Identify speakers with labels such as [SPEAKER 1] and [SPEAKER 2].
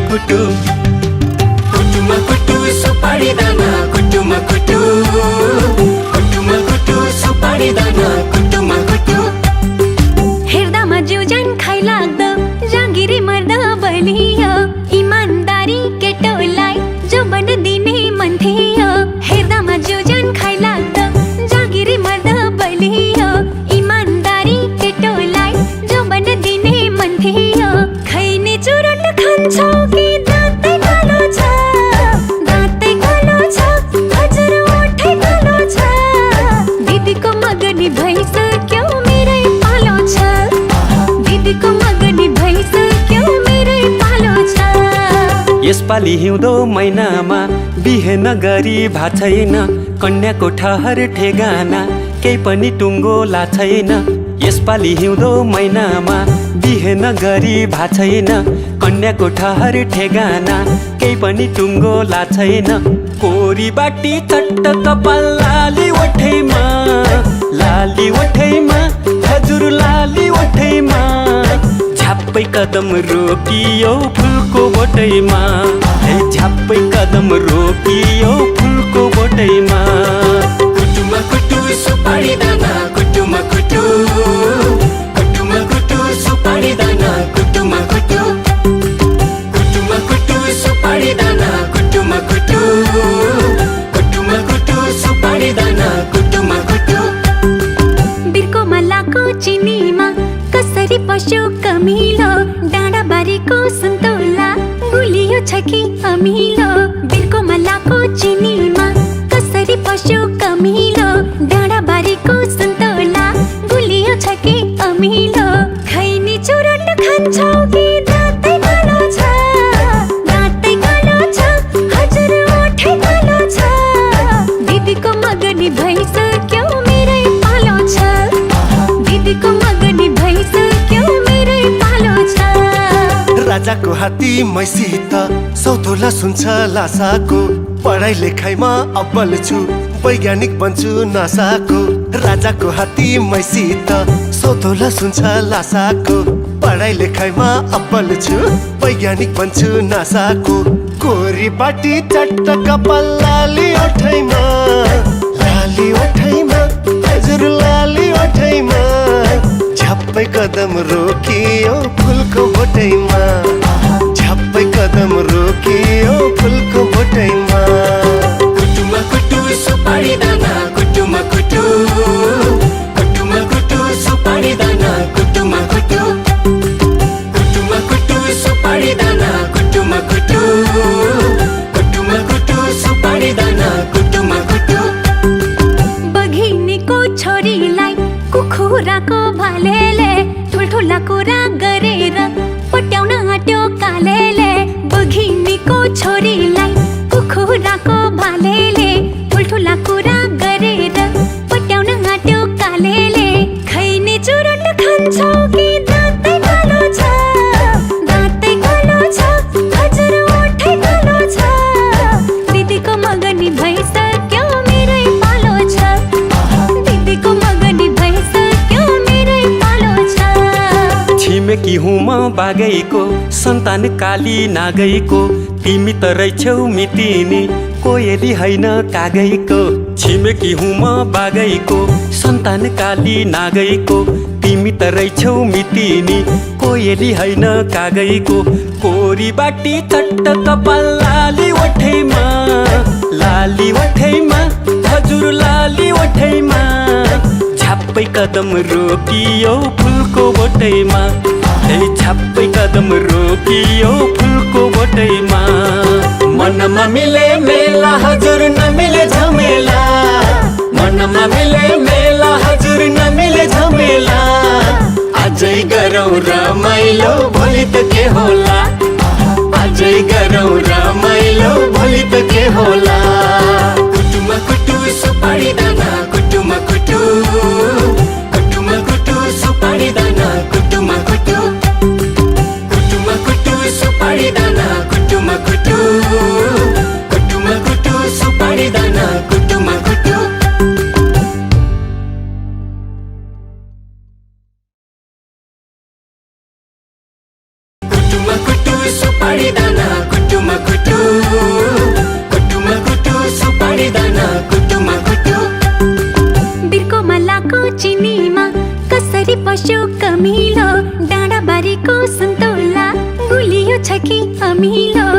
[SPEAKER 1] कुटु कुटुमा कुटु सुपारी दाना कुटुमा कुटु कुटुमा कुटु सुपारी दाना कुटुमा कुटु
[SPEAKER 2] हेर्दामा जिउजान खाइ लाग्दो जागिरी मर्दा बलियो इमानदारी केटोलाई जो बन दिने मन थियो हेर्दामा जिउजान खाइ लाग्दो जागिरी मर्दा बलियो इमानदारी केटोलाई जो बन दिने मन थियो खैने चुरोट खान्छौ कि दाँतै कालो छ दाँतै कालो छ हजुर ओठै कालो छ दिदीको मगनी भइसक्यो मेरै पालो छ दिदीको मगनी भइसक्यो मेरै पालो छ
[SPEAKER 1] यसपालि हिउँदो महिनामा बिहे नगरी भा छैन कन्याको ठहर ठेगाना केही पनि टुङ्गो ला छैन यसपालि हिउँदो महिनामा बिहे नगरी भा छैन कन्याको ठहर ठेगाना केही पनि टुङ्गो ला छैन कोरी बाटी चट्ट कपाल लाली ओठैमा हजुर लाली ओठैमा झ्याप्पै कदम रोकियो फुलको बोटैमा झ्याप्पै कदम रोकियो फुलको बोटैमा कुटुमा कुटु सुपारी दाना कुटुमा कुटु कुटुमा कुटु सुपारी दाना कुटुमा कुटु कुटुमा कुटु सुपारी दाना कुटुमा कुटु कुटुमा कुटु सुपारी दाना कुटुमा कुटु
[SPEAKER 2] बिर्को मलाको चिनीमा कसरी पस्यो कमिलो डाँडा बारीको सन्तोला गुलियो छ कि अमिलो बिर्को मलाको चिनीमा कसरी पस्यो कमिलो डाँडा बारीको सन्तोला गुलियो छ कि अमिलो खैनी चुरोट खान्छौ कि दाँतै कालो छ दाँतै कालो छ हजुर ओठै कालो छ दिदीको मगनी भइसक्यो मेरै पालो छ दिदीको मगनी भइसक्यो मेरै पालो छ
[SPEAKER 3] राजाको हात्ती मैसित सौतोला सुन्छ लासाको पढाइ लेखाइमा अब्बल छु वैज्ञानिक बन्छु नासाको राजाको हात्ती मैसित सौतोला सुन्छ लासाको पढाइ लेखाइमा अब्बल छु वैज्ञानिक बन्छु नासाको कोरी बाटी चट्ट कपाल लाली ओठैमा हजुर लाली ओठैमा झ्याप्पै कदम रोकियो फुलको बोटैमा झ्याप्पै कदम रोकियो फुलको बोटैमा
[SPEAKER 1] कुटुमा कुटु सुपारी दाना कुटुमा कुटु कुटुमा कुटु सुपारी दाना कुटुमा कुटु कुटुमा कुटु सुपारी दाना कुटुमा कुटु कुटुमा कुटु सुपारी दाना कुटुमा कुटु
[SPEAKER 2] बघिनीको छोरीलाई कुखुराको भालेले ठुल्ठुला कुरा गरेर पट्याउन आँट्यो कालेले बघिनीको छोरीलाई कुखुराको भालेले ठुल्ठुला कुरा गरेर पट्याउन आँट्यो कालेले खैने चुरोट खान्छौ कि दाँतै कालो छ दाँतै कालो छ हजुर ओठै कालो छ दिदीको मगनी भइसक्यो मेरै पालो छ दिदीको मगनी भइसक्यो मेरै पालो छ
[SPEAKER 1] छिमेकी हुँ म बागैको सन्तान काली नागैको तिमी त रहेछौ मितिनी कोयली होइन कागैको छिमेकी हुँ म बागैको सन्तान काली नागैको तिमी त रहेछौ मितिनी कोयली होइन कागैको कोरी बाटी चट्ट कपाल लाली ओठैमा हजुर लाली ओठैमा झ्याप्पै कदम रोकियो फुलको बोटैमा झ्याप्पै कदम रोकियो फुलको बोटैमा मनमा मिले मेला हजुर नमिले झमेला मनमा मिले मेला हजुर नमिले झमेला आजै गरौँ रमाइलो भोलि त के होला आजै गरौँ रमाइलो भोलि त के होला कुटुमा कुटु सुपारी दाना कुटुमा कुटु कुटुमा कुटु सुपारी दाना कुटुमा कुटु कुटुमा कुटु सुपारी दाना कुटुमा कुटु कुटुमा कुटु सुपारी दाना कुटुमा कुटु कुटुमा कुटु सुपारी दाना
[SPEAKER 2] रमिलो